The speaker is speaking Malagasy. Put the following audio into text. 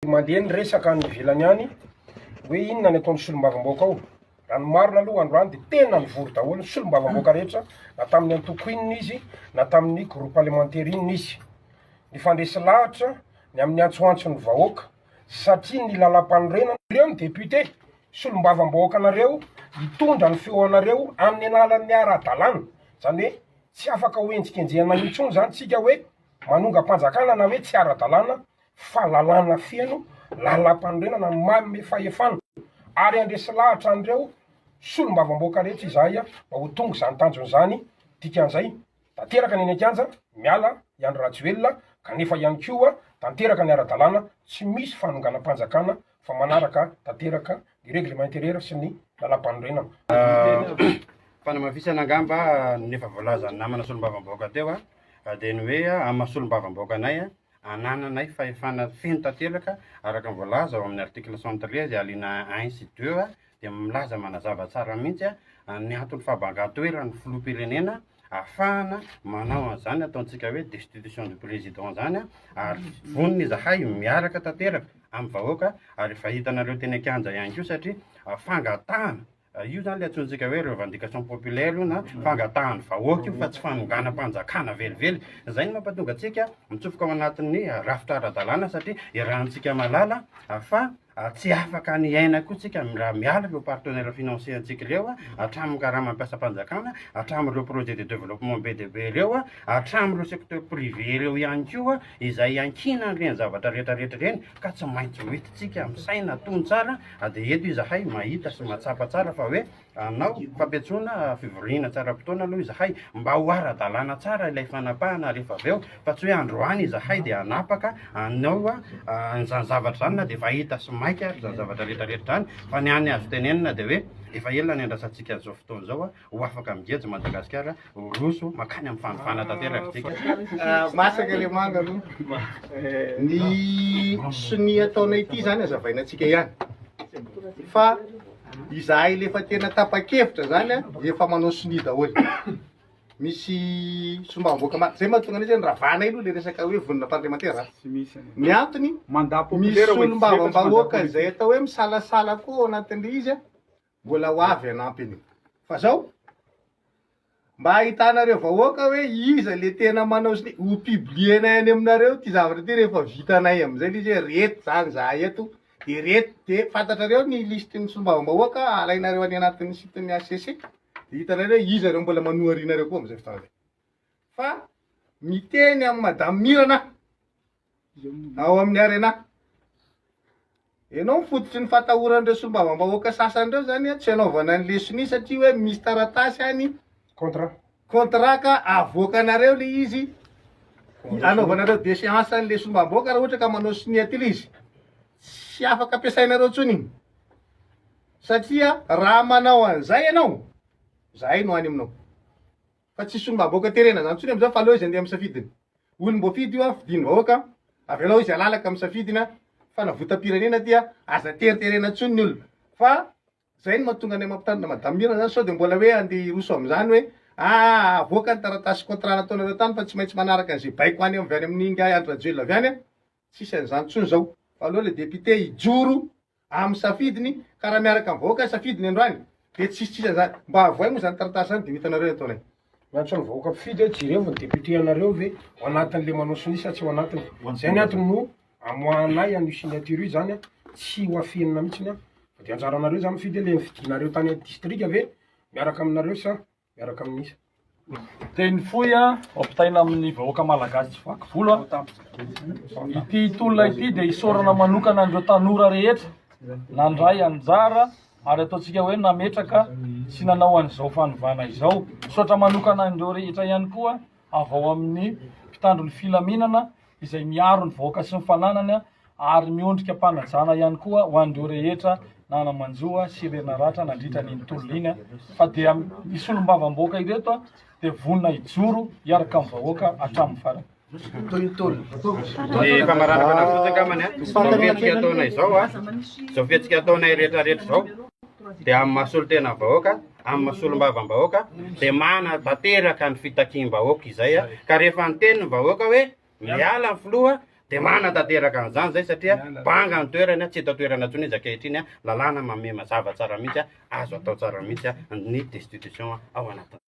Mandeha ny resaka ny ivelany any hoe inona ny ataon'ny solombavamboaka ao. Raha ny marina aloha androany dia tena nivory daholo ny solombavamboaka rehetra, na tamin'ny antoko inona izy, na tamin'ny groupe parlementaire inona izy. Ny fandresy lahatra ny amin'ny antsoantson'ny vahoaka satria ny lalam-panorenana ireo ny député solombavamboaka anareo hitondra ny feo anareo amin'ny alalan'ny ara-dalàna. Zany hoe tsy afaka ho enjikenjehana intsony zany tsika hoe manonga-panjakana na hoe tsy ara-dalàna fa lalàna feno lalam-panorenana mamy fahefana ary andresy lahatra an'ireo solombavamboaka rehetra izahay mba ho tonga izany tanjon'izany dikan'izay tanteraka ny eny an-kianja miala Andry Rajoelina kanefa ihany koa tanteraka ny ara-dalàna tsy misy fanonganam-panjakana fa manaraka tanteraka ny règlement intérieur sy ny lalam-panorenana. Fanamafisana angamba nefa voalaza ny namana solombavamboaka teo dia ny hoe amin'ny solombavamboaka anay anananay fahefana feno tanteraka araka ny voalaza ao amin'ny article 73 alina 1 sy 2 dia milaza manazava tsara mihitsy ny antony fahabangan-toeran'ny filoham-pirenena ahafahana manao an'izany ataontsika hoe destitution du président zany ary vonony izahay miaraka tanteraka amin'ny vahoaka ary efa hitanareo teny an-kianja ihany koa satria fangatahana io zany le atsontsika hoe revendication populaire io na fangatahany vahoaka io fa tsy fanonganam-panjakana velively. Zay no mampatonga antsika mitsofoka ao anatin'ny rafitra ara-dalàna satria irahantsika malala fa tsy afaka ny aina koa tsika raha miala ireo partenaire financier antsika ireo hatramin'ny karaha mampiasa mpanjakana hatramin'ireo projet de développement be dia be ireo hatramin'ireo secteur privé ireo ihany koa izay ankina an'ireny zavatra rehetrarehetra ireny ka tsy maintsy hoentintsika amin'ny saina tony tsara dia eto izahay mahita sy mahatsapa tsara fa hoe anao fampiatsoana fivoriana tsara-potoana aloha izahay mba ho ara-dalàna tsara ilay fanapahana rehefa avy eo fa tsy hoe androany izahay dia hanapaka anao an'izany zavatra zany na dia efa hita sy maika zany zavatra rehetrarehetra zany fa ny any azo tenenina dia hoe efa ela ny andrasantsika an'izao fotoana izao ho afaka mijejo Madagasikara ho roso makany amin'ny fanofana tanteraka tsika. Masaka le manga aloha ny sy ny ataonay ity zany azavainantsika ihany fa izahay lefa tena tapa-kevitra zany efa manao sini daholo misy solombavamboaka maro zay mahatonga an'izy ravanay aloha le resaka hoe vonina parlementaire ny antony misy solombavambahoaka izay atao hoe misalasala koa ao anatin'le izy mbola ho avy anampy an'io fa zao mba ahitanareo vahoaka hoe iza le tena manao sini ho publienay any aminareo ty zavatra ty rehefa vitanay amizay le izy hoe reto zany zahay eto dia reto dia fantatrareo ny listin'ny solombavambahoaka alainareo any anatin'ny siten'ny ACC dia hitanareo iza reo mbola manoharinareo koa amizay fotoana zay fa miteny amin'ny madame Mirana ao amin'ny arena ianao mifototry ny fatahoran'ireo solombavambahoaka sasan'ireo zany tsy anaovana an'le sini satria hoe misy taratasy any contrat ka avoakanareo le izy anaovanareo déchéance an'le solombavambahoaka raha ohatra ka manao sini aty le izy tsy afaka ampiasainareo tsony igny satria raha manao an'izay ianao zahay no any aminao fa tsy solombavambahoaka terena zany tsony am'izao fa aleo izy andeha misafidiny olom-boafidy io fidiny vahoaka avy alao izy alalaka misafidina fa navotam-pirenena dia aza teriterena tsony ny olona fa zay no mahatonga anay mampitandrina madame Mirana zany sao dia mbola hoe andeha hiroso am'izany hoe avoaka ny taratasy contrat nataonareo tany fa tsy maintsy manaraka an'izay baiko any avy any amin'inga Andry Rajoelina avy any tsisy an'izany tsony zao fa aloha le député hijoro amin'ny safidiny ka raha miaraka amin'ny vahoaka safidiny androany dia tsisy an'izany mba avoay moa zany taratasy zany dia hitanareo ataonay miantso ny vahoaka mpifidy hoe jireo ny député anareo ve ao anatin'le manao sini sa tsy ao anatiny zay ny antony no amoahanay an'io signature io zany tsy ho afenina mihitsiny fa dia anjaranareo zany mifidy le fidinareo tany district ave miaraka aminareo sa miaraka amin'isa teny foy ampitaina amin'ny vahoaka malagasy tsy vaky volo ity tolona ity dia isorana manokana andreo tanora rehetra nandray anjara ary ataontsika hoe nametraka sy nanao an'izao fanovana izao misaotra manokana andreo rehetra ihany koa avao amin'ny mpitandron'ny filaminana izay miaro ny vahoaka sy ny fananany ary miondrika mpanajana ihany koa ho andreo rehetra nanamanjoa sy renaratra nandritra n'iny tolona iny fa dia ny solombavamboaka ireto dia vonina hijoro hiaraka amin'ny vahoaka hatramin'ny farany. Ny famaranana fanafotsaka amany zao fihetsika ataonay zao fihetsika ataonay rehetrarehetra zao dia amin'ny mahasolo tena vahoaka amin'ny mahasolom-bavambahoaka dia mana tanteraka ny fitakiam-bahoaka izay ka rehefa ny tenin'ny vahoaka hoe miala ny filoha dia manatanteraka an'izany zay satria banga ny toerany a tsy eto toerana tsony izy ankehitriny a lalàna mamema zava tsara mihitsy a azo atao tsara mihitsy a ny destitution ao anatiny